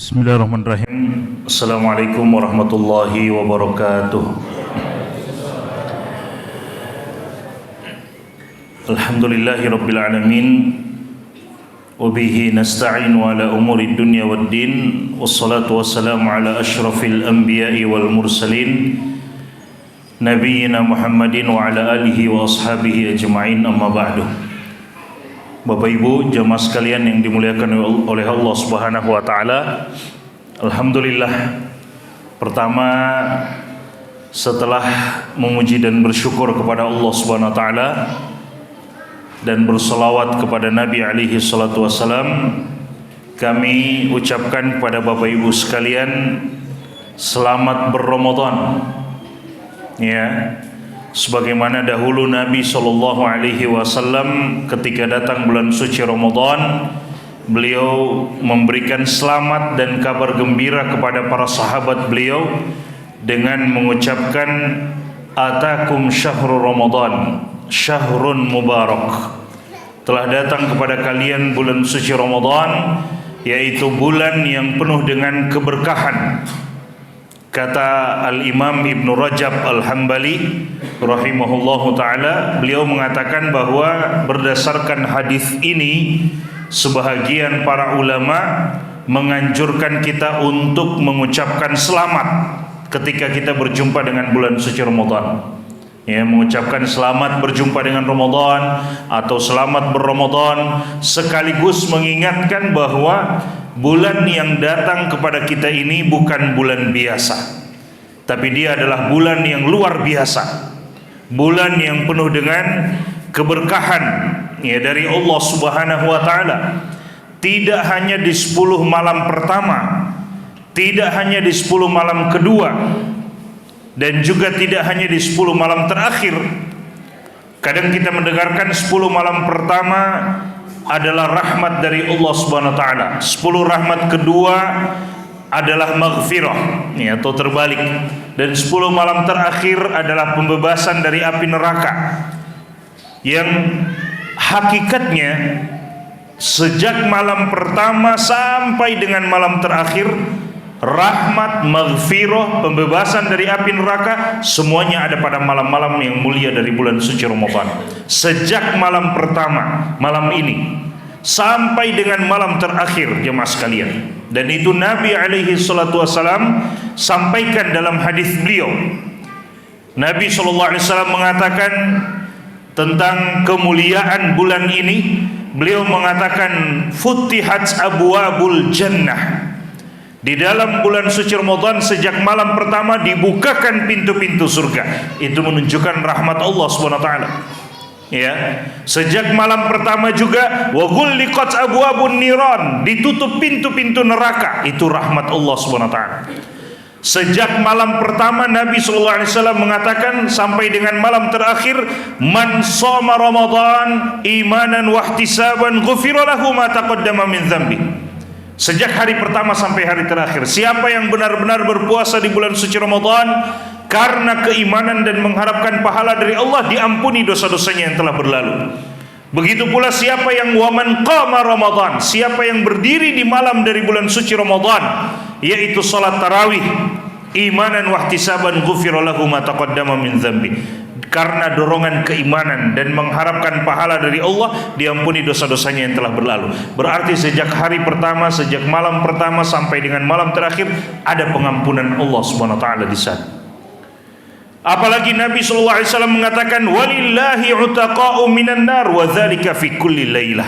Bismillahirrahmanirrahim. Assalamualaikum warahmatullahi wabarakatuh. Alhamdulillahi rabbil alamin. Wabihi nasta'inu ala umuri dunya wad din. Wassalatu wassalamu ala ashrafil anbiya'i wal mursalin, Nabiyyina Muhammadin wa ala alihi wa ashabihi ajma'in, amma ba'du. Bapak Ibu jamaah sekalian yang dimuliakan oleh Allah Subhanahu wa taala. Alhamdulillah, pertama setelah memuji dan bersyukur kepada Allah Subhanahu wa taala dan berselawat kepada Nabi alaihi salatu wassalam, kami ucapkan kepada Bapak Ibu sekalian selamat berRamadan. Ya, sebagaimana dahulu Nabi sallallahu alaihi wasallam ketika datang bulan suci Ramadan, beliau memberikan selamat dan kabar gembira kepada para sahabat beliau dengan mengucapkan atakum syahrul Ramadan syahrun mubarak. Telah datang kepada kalian bulan suci Ramadan, yaitu bulan yang penuh dengan keberkahan. Kata Al-Imam Ibn Rajab Al-Hambali rahimahullahu ta'ala, beliau mengatakan bahwa berdasarkan hadis ini, sebahagian para ulama menganjurkan kita untuk mengucapkan selamat ketika kita berjumpa dengan bulan suci Ramadan. Ya, mengucapkan selamat berjumpa dengan Ramadan atau selamat berRamadan, sekaligus mengingatkan bahwa bulan yang datang kepada kita ini bukan bulan biasa, tapi dia adalah bulan yang luar biasa, bulan yang penuh dengan keberkahan ya dari Allah Subhanahu wa taala. Tidak hanya di 10 malam pertama, tidak hanya di 10 malam kedua, dan juga tidak hanya di 10 malam terakhir. Kadang kita mendengarkan 10 malam pertama adalah rahmat dari Allah Subhanahu wa taala. 10 rahmat kedua adalah maghfirah, ya, atau terbalik. Dan 10 malam terakhir adalah pembebasan dari api neraka. Yang hakikatnya sejak malam pertama sampai dengan malam terakhir, rahmat, maghfirah, pembebasan dari api neraka, semuanya ada pada malam-malam yang mulia dari bulan suci Ramadan. Sejak malam pertama, malam ini, sampai dengan malam terakhir, jemaah sekalian. Dan itu Nabi alaihi salatu wassalam sampaikan dalam hadis beliau. Nabi sallallahu alaihi wasallam mengatakan tentang kemuliaan bulan ini, beliau mengatakan futihat abwabul jannah. Di dalam bulan suci Ramadan sejak malam pertama dibukakan pintu-pintu surga. Itu menunjukkan rahmat Allah Subhanahu wa taala. Ya, sejak malam pertama juga wa ghulliqat abwabun niran, ditutup pintu-pintu neraka. Itu rahmat Allah Subhanahu wa taala. Sejak malam pertama Nabi sallallahu alaihi wasallam mengatakan sampai dengan malam terakhir, man shoma Ramadan imanan wa ihtisaban ghufira lahu ma taqaddama min dzambi. Sejak hari pertama sampai hari terakhir, siapa yang benar-benar berpuasa di bulan suci Ramadan karena keimanan dan mengharapkan pahala dari Allah, diampuni dosa-dosanya yang telah berlalu. Begitu pula siapa yang waman qama Ramadan, siapa yang berdiri di malam dari bulan suci Ramadan, yaitu salat tarawih, imanan wahtisaban ghufira lahu ma taqaddama min dzambi. Karena dorongan keimanan dan mengharapkan pahala dari Allah, diampuni dosa-dosanya yang telah berlalu. Berarti sejak hari pertama, sejak malam pertama sampai dengan malam terakhir, ada pengampunan Allah Subhanahu wa taala di sana. Apalagi Nabi sallallahu alaihi wasallam mengatakan walillahi utaqa'u minan nar wa dzalika fi kulli lailah.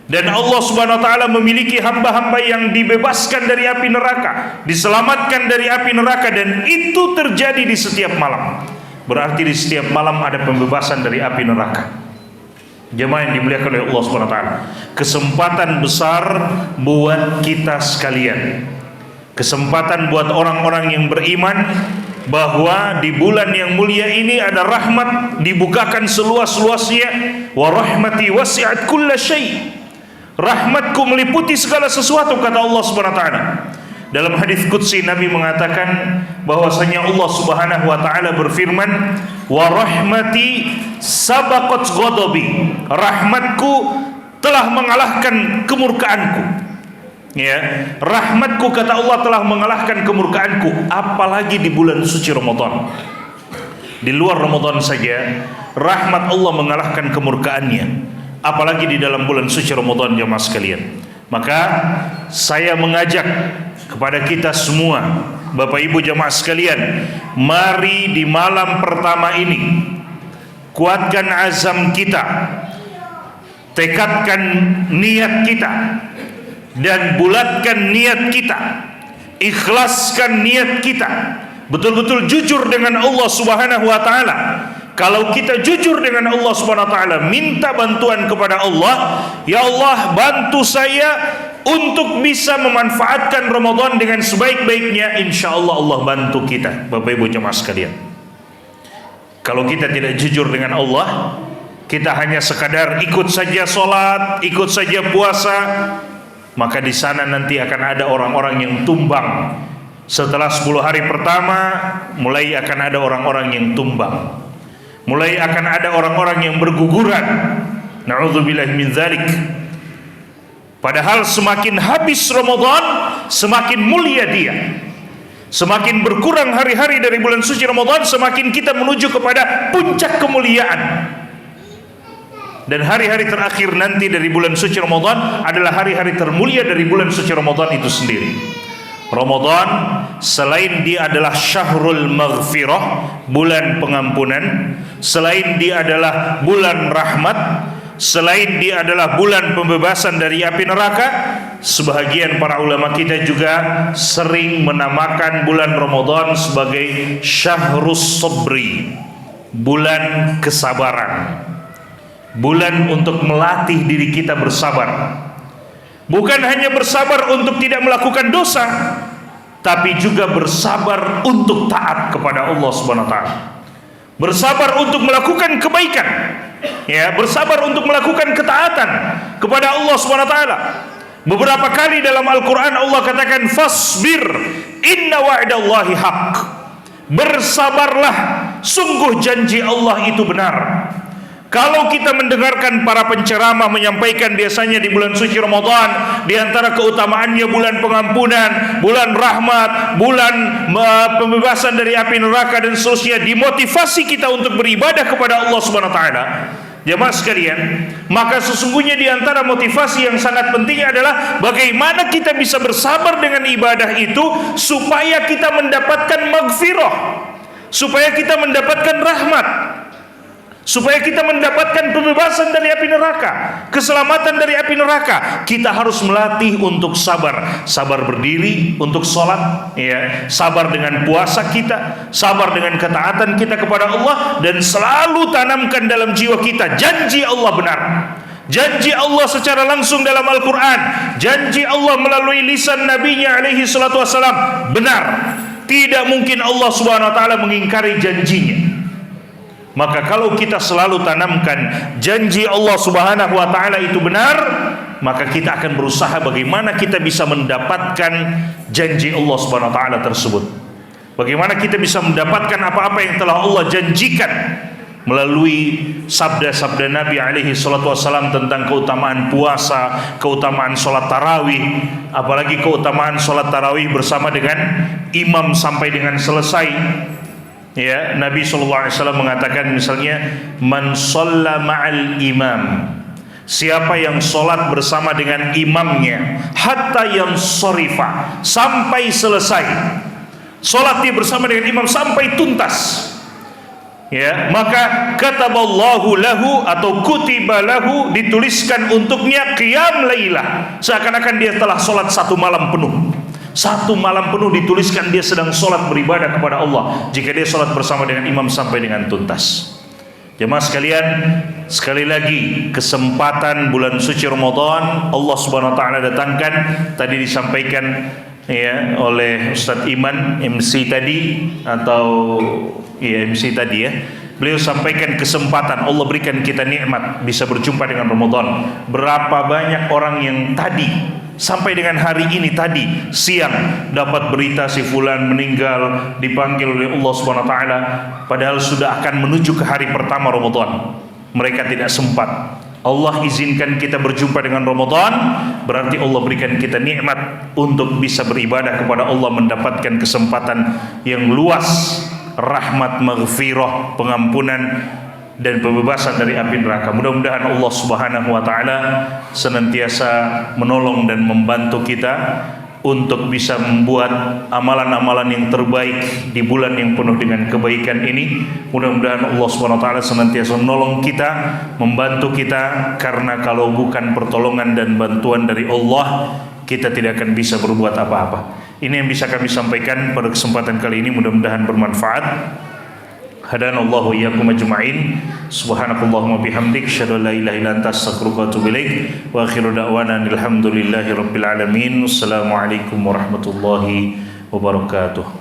Dan Allah Subhanahu wa taala memiliki hamba-hamba yang dibebaskan dari api neraka, diselamatkan dari api neraka, dan itu terjadi di setiap malam. Berarti di setiap malam ada pembebasan dari api neraka. Jemaah yang dimuliakan oleh Allah Subhanahu wa taala, kesempatan besar buat kita sekalian. Kesempatan buat orang-orang yang beriman bahwa di bulan yang mulia ini ada rahmat dibukakan seluas-luasnya. Wa rahmati wasi'at kulla syai'. Rahmatku meliputi segala sesuatu, kata Allah Subhanahu wa taala. Dalam hadis qudsi Nabi mengatakan bahwasanya Allah Subhanahu wa taala berfirman, "Wa rahmati sabaqat ghadabi." Rahmatku telah mengalahkan kemurkaanku. Ya, rahmatku kata Allah telah mengalahkan kemurkaanku, apalagi di bulan suci Ramadan. Di luar Ramadan saja rahmat Allah mengalahkan kemurkaannya, apalagi di dalam bulan suci Ramadan jemaah sekalian. Maka saya mengajak kepada kita semua, Bapak Ibu jemaah sekalian, mari di malam pertama ini kuatkan azam kita, tekadkan niat kita, dan bulatkan niat kita, ikhlaskan niat kita, betul-betul jujur dengan Allah Subhanahu wa taala. Kalau kita jujur dengan Allah Subhanahu wa taala, minta bantuan kepada Allah, ya Allah bantu saya untuk bisa memanfaatkan Ramadan dengan sebaik-baiknya, insyaallah Allah bantu kita. Bapak Ibu jemaah sekalian, kalau kita tidak jujur dengan Allah, kita hanya sekadar ikut saja sholat, ikut saja puasa, maka di sana nanti akan ada orang-orang yang tumbang. Setelah 10 hari pertama, mulai akan ada orang-orang yang tumbang. Mulai akan ada orang-orang yang berguguran. Na'udzubillahi min dzalik. Padahal semakin habis Ramadan, semakin mulia dia. Semakin berkurang hari-hari dari bulan suci Ramadan, semakin kita menuju kepada puncak kemuliaan. Dan hari-hari terakhir nanti dari bulan suci Ramadan adalah hari-hari termulia dari bulan suci Ramadan itu sendiri. Ramadan selain dia adalah syahrul maghfirah, bulan pengampunan, selain dia adalah bulan rahmat, selain dia adalah bulan pembebasan dari api neraka, sebahagian para ulama kita juga sering menamakan bulan Ramadan sebagai syahrus sabri, bulan kesabaran, bulan untuk melatih diri kita bersabar. Bukan hanya bersabar untuk tidak melakukan dosa, tapi juga bersabar untuk taat kepada Allah Subhanahu wa taala. Bersabar untuk melakukan kebaikan, ya, bersabar untuk melakukan ketaatan kepada Allah Subhanahu wa taala. Beberapa kali dalam Al-Qur'an Allah katakan fasbir inna wa'dallahi haq. Bersabarlah, sungguh janji Allah itu benar. Kalau kita mendengarkan para penceramah menyampaikan biasanya di bulan suci Ramadan, di antara keutamaannya bulan pengampunan, bulan rahmat, bulan pembebasan dari api neraka dan seterusnya, dimotivasi kita untuk beribadah kepada Allah Subhanahu wa taala. Jemaah sekalian, maka sesungguhnya di antara motivasi yang sangat penting adalah bagaimana kita bisa bersabar dengan ibadah itu supaya kita mendapatkan maghfirah, supaya kita mendapatkan rahmat, supaya kita mendapatkan pembebasan dari api neraka, keselamatan dari api neraka. Kita harus melatih untuk sabar, sabar berdiri untuk sholat, ya, sabar dengan puasa kita, sabar dengan ketaatan kita kepada Allah, dan selalu tanamkan dalam jiwa kita janji Allah benar. Janji Allah secara langsung dalam Al-Quran, janji Allah melalui lisan Nabi-Nya alaihi salatu wassalam benar. Tidak mungkin Allah Subhanahu wa taala mengingkari janjinya. Maka kalau kita selalu tanamkan janji Allah Subhanahu wa taala itu benar, maka kita akan berusaha bagaimana kita bisa mendapatkan janji Allah Subhanahu wa taala tersebut. Bagaimana kita bisa mendapatkan apa-apa yang telah Allah janjikan melalui sabda-sabda Nabi alaihi salatu wassalam tentang keutamaan puasa, keutamaan sholat tarawih, apalagi keutamaan sholat tarawih bersama dengan imam sampai dengan selesai. Ya, Nabi SAW mengatakan misalnya, man shalla ma'al imam, siapa yang sholat bersama dengan imamnya, hatta yang shorifa, sampai selesai sholat dia bersama dengan imam sampai tuntas, ya, maka kataballahu lahu atau kutiba lahu, dituliskan untuknya qiyam lailah, seakan-akan dia telah sholat satu malam penuh. Satu malam penuh dituliskan dia sedang sholat beribadah kepada Allah jika dia sholat bersama dengan imam sampai dengan tuntas. Jemaah sekalian, sekali lagi kesempatan bulan suci Ramadan Allah Subhanahu wa taala datangkan. Tadi disampaikan ya oleh Ustadz Iman MC tadi, atau ya MC tadi ya. Beliau sampaikan kesempatan Allah berikan kita nikmat bisa berjumpa dengan Ramadan. Berapa banyak orang yang tadi sampai dengan hari ini tadi siang dapat berita si fulan meninggal, dipanggil oleh Allah Subhanahu wa taala, padahal sudah akan menuju ke hari pertama Ramadan. Mereka tidak sempat. Allah izinkan kita berjumpa dengan Ramadan, berarti Allah berikan kita nikmat untuk bisa beribadah kepada Allah, mendapatkan kesempatan yang luas, rahmat, maghfirah, pengampunan dan pembebasan dari api neraka. Mudah-mudahan Allah Subhanahu wa taala senantiasa menolong dan membantu kita untuk bisa membuat amalan-amalan yang terbaik di bulan yang penuh dengan kebaikan ini. Mudah-mudahan Allah SWT senantiasa menolong kita, membantu kita, karena kalau bukan pertolongan dan bantuan dari Allah, kita tidak akan bisa berbuat apa-apa. Ini yang bisa kami sampaikan pada kesempatan kali ini, mudah-mudahan bermanfaat. Hadanallahu iyyakum ajma'in. Subhanakallahumma bihamdik, asyhadu an la ilaha illa anta, astaghfiruka wa atubu ilaik. Wa akhiru da'wana alhamdulillahi rabbil alamin. Wassalamualaikum warahmatullahi wabarakatuh.